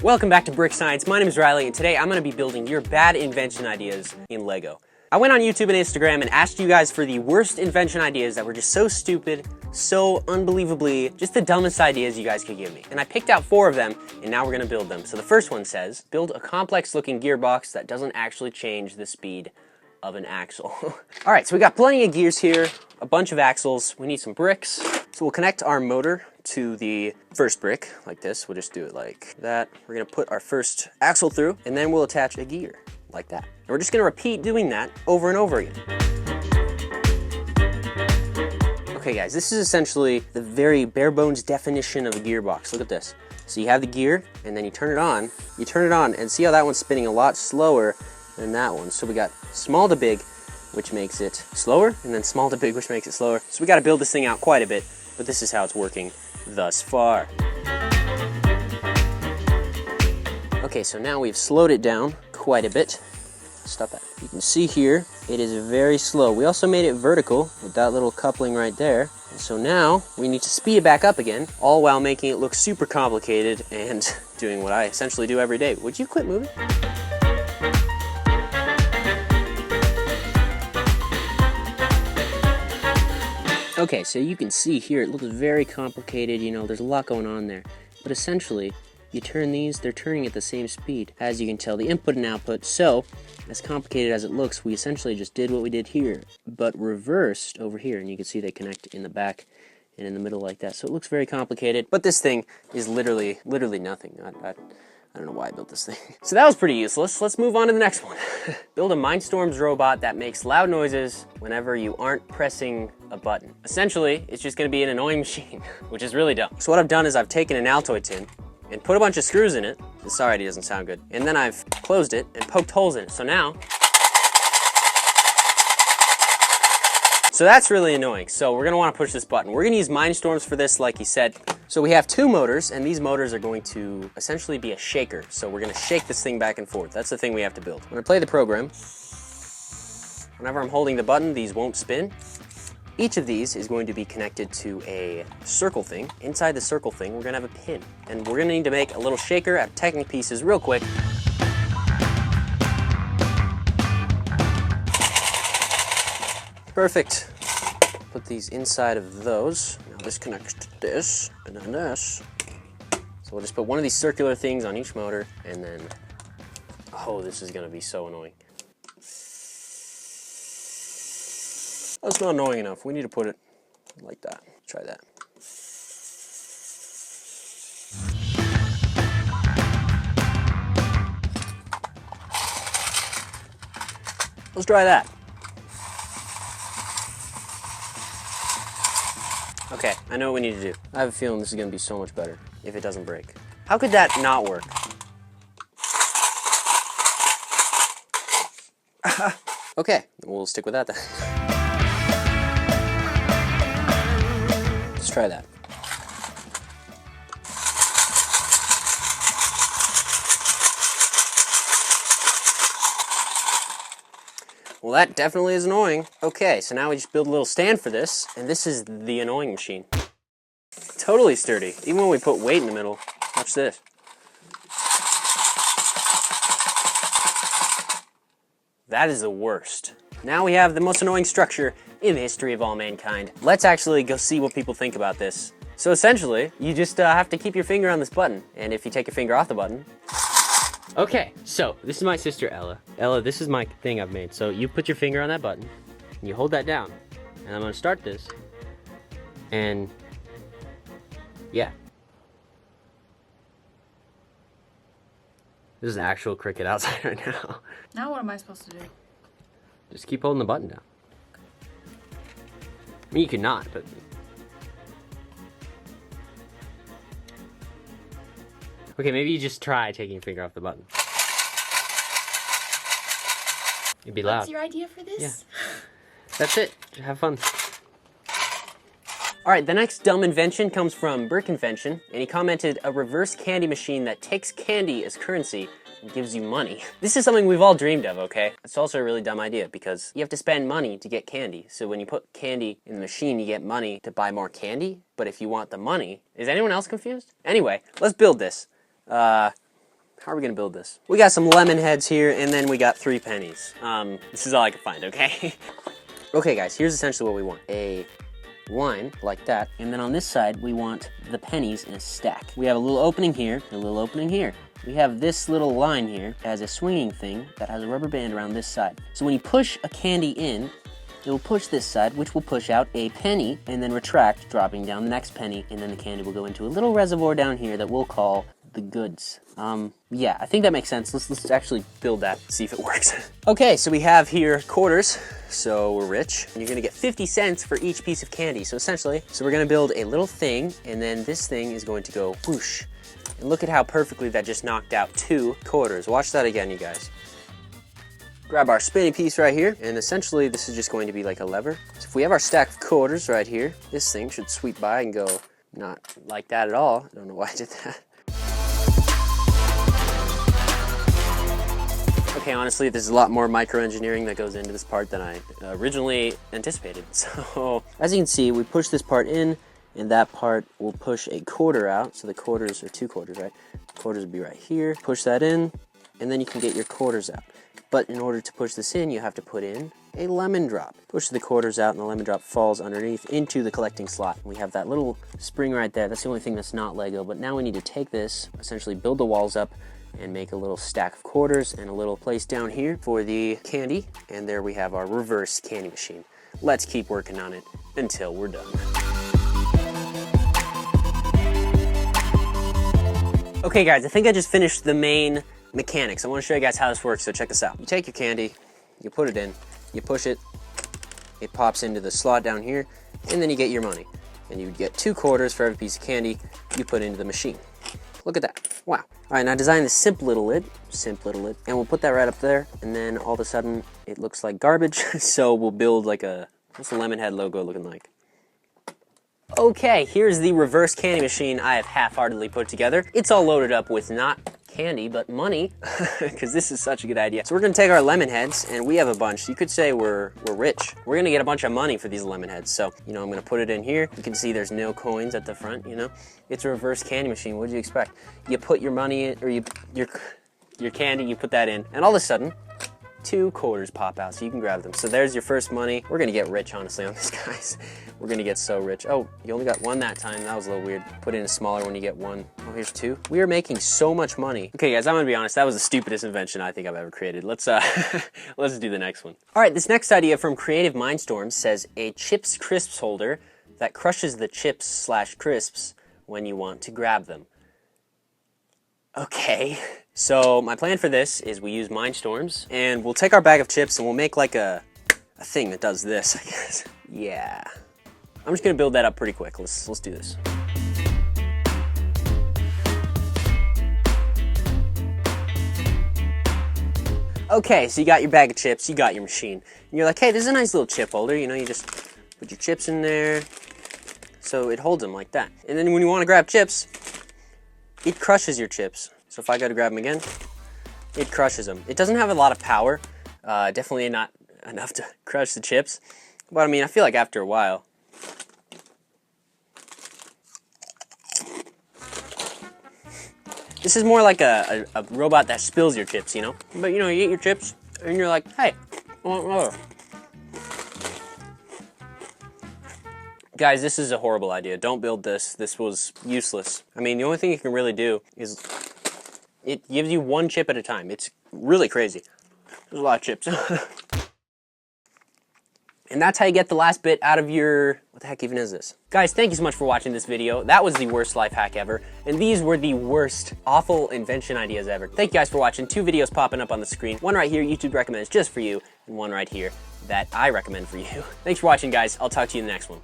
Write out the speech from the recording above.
Welcome back to Brick Science. My name is Riley, and today I'm going to be building your bad invention ideas in Lego. I went on YouTube and Instagram and asked you guys for the worst invention ideas that were just so stupid, so unbelievably, just the dumbest ideas you guys could give me. And I picked out 4 of them, and now we're going to build them. So the first one says, build a complex looking gearbox that doesn't actually change the speed of an axle. All right, so we got plenty of gears here, a bunch of axles. We need some bricks. So we'll connect our motor to the first brick like this. We'll just do it like that. We're gonna put our first axle through, and then we'll attach a gear like that. And we're just gonna repeat doing that over and over again. Okay guys, this is essentially the very bare bones definition of a gearbox. Look at this. So you have the gear, and then you turn it on, and see how that one's spinning a lot slower than that one. So we got small to big, which makes it slower, and then small to big, which makes it slower. So we gotta build this thing out quite a bit, but this is how it's working thus far. Okay, so now we've slowed it down quite a bit. Stop that. You can see here, it is very slow. We also made it vertical with that little coupling right there. And so now we need to speed it back up again, all while making it look super complicated and doing what I essentially do every day. Would you quit moving? Okay, so you can see here, it looks very complicated, you know, there's a lot going on there. But essentially, you turn these, they're turning at the same speed. As you can tell, the input and output. So, as complicated as it looks, we essentially just did what we did here, but reversed over here. And you can see they connect in the back and in the middle like that. So it looks very complicated, but this thing is literally nothing. I don't know why I built this thing. So that was pretty useless. Let's move on to the next one. Build a Mindstorms robot that makes loud noises whenever you aren't pressing a button. Essentially, it's just gonna be an annoying machine, which is really dumb. So what I've done is I've taken an Altoid tin and put a bunch of screws in it. This already doesn't sound good. And then I've closed it and poked holes in it. So now, so that's really annoying. So we're gonna wanna push this button. We're gonna use Mindstorms for this, like he said. So we have 2 motors, and these motors are going to essentially be a shaker. So we're gonna shake this thing back and forth. That's the thing we have to build. I'm gonna play the program. Whenever I'm holding the button, these won't spin. Each of these is going to be connected to a circle thing. Inside the circle thing, we're gonna have a pin. And we're gonna need to make a little shaker out of Technic pieces real quick. Perfect. Put these inside of those. Now this connects to this, and then this. So we'll just put one of these circular things on each motor, and then, oh, this is gonna be so annoying. That's not annoying enough. We need to put it like that. Try that. Let's try that. Okay, I know what we need to do. I have a feeling this is gonna be so much better if it doesn't break. How could that not work? Okay, we'll stick with that then. Let's try that. Well, that definitely is annoying. Okay, so now we just build a little stand for this, and this is the annoying machine. Totally sturdy, even when we put weight in the middle. Watch this. That is the worst. Now we have the most annoying structure in the history of all mankind. Let's actually go see what people think about this. So essentially, you just have to keep your finger on this button, and if you take your finger off the button, okay, so this is my sister Ella. Ella, this is my thing I've made. So you put your finger on that button, and you hold that down, and I'm gonna start this, and yeah. There's an actual cricket outside right now. Now what am I supposed to do? Just keep holding the button down. I mean, you could not, but... Okay, maybe you just try taking your finger off the button. It'd be loud. What's your idea for this? Yeah. That's it. Have fun. Alright, the next dumb invention comes from Brick Invention, and he commented, a reverse candy machine that takes candy as currency and gives you money. This is something we've all dreamed of, okay? It's also a really dumb idea because you have to spend money to get candy. So when you put candy in the machine, you get money to buy more candy. But if you want the money, is anyone else confused? Anyway, let's build this. How are we gonna build this? We got some lemon heads here, and then we got 3 pennies. This is all I could find, okay? Okay guys, here's essentially what we want. A line like that, and then on this side, we want the pennies in a stack. We have a little opening here, a little opening here. We have this little line here as a swinging thing that has a rubber band around this side. So when you push a candy in, it will push this side, which will push out a penny, and then retract, dropping down the next penny, and then the candy will go into a little reservoir down here that we'll call the goods. Yeah, I think that makes sense. Let's actually build that, see if it works. Okay, so we have here quarters, so we're rich. And you're gonna get 50 cents for each piece of candy. So essentially, we're gonna build a little thing, and then this thing is going to go whoosh. And look at how perfectly that just knocked out 2 quarters. Watch that again, you guys. Grab our spinny piece right here, and essentially this is just going to be like a lever. So if we have our stack of quarters right here, this thing should sweep by and go not like that at all. I don't know why I did that. Okay, honestly, there's a lot more micro-engineering that goes into this part than I originally anticipated. So, as you can see, we push this part in, and that part will push a quarter out. So the quarters are 2 quarters, right? Quarters will be right here. Push that in, and then you can get your quarters out. But in order to push this in, you have to put in a lemon drop. Push the quarters out, and the lemon drop falls underneath into the collecting slot. We have that little spring right there. That's the only thing that's not Lego. But now we need to take this, essentially build the walls up, and make a little stack of quarters and a little place down here for the candy. And there we have our reverse candy machine. Let's keep working on it until we're done. Okay guys, I think I just finished the main mechanics. I want to show you guys how this works, so check this out. You take your candy, you put it in, you push it, it pops into the slot down here, and then you get your money. And you would get 2 quarters for every piece of candy you put into the machine. Look at that. Wow. All right, now design this simple little lid, and we'll put that right up there, and then all of a sudden it looks like garbage, so we'll build like what's the lemon head logo looking like? Okay, here's the reverse candy machine I have half-heartedly put together. It's all loaded up with not candy, but money, because this is such a good idea. So we're gonna take our lemon heads, and we have a bunch. You could say we're rich. We're gonna get a bunch of money for these lemon heads. So, you know, I'm gonna put it in here. You can see there's no coins at the front, you know? It's a reverse candy machine. What do you expect? You put your money in, or your candy, you put that in, and all of a sudden, 2 quarters pop out, so you can grab them. So there's your first money. We're gonna get rich, honestly, on this, guys. We're gonna get so rich. Oh, you only got 1 that time. That was a little weird. Put in a smaller one, you get 1. Oh, here's 2. We are making so much money. Okay, guys, I'm gonna be honest. That was the stupidest invention I think I've ever created. Let's let's do the next one. All right, this next idea from Creative Mindstorms says a chips crisps holder that crushes the chips/crisps when you want to grab them. Okay. So my plan for this is we use Mindstorms, and we'll take our bag of chips and we'll make like a thing that does this, I guess. Yeah. I'm just gonna build that up pretty quick. Let's do this. Okay, so you got your bag of chips, you got your machine. And you're like, hey, this is a nice little chip holder. You know, you just put your chips in there, so it holds them like that. And then when you wanna grab chips, it crushes your chips. So if I go to grab them again, it crushes them. It doesn't have a lot of power, definitely not enough to crush the chips. But I mean, I feel like after a while, this is more like a robot that spills your chips, you know? But you know, you eat your chips, and you're like, hey, I want more. Guys, this is a horrible idea. Don't build this. This was useless. I mean, the only thing you can really do is it gives you 1 chip at a time. It's really crazy. There's a lot of chips. And that's how you get the last bit out of your... What the heck even is this? Guys, thank you so much for watching this video. That was the worst life hack ever. And these were the worst, awful invention ideas ever. Thank you guys for watching. 2 videos popping up on the screen. One right here, YouTube recommends just for you. And one right here that I recommend for you. Thanks for watching, guys. I'll talk to you in the next one.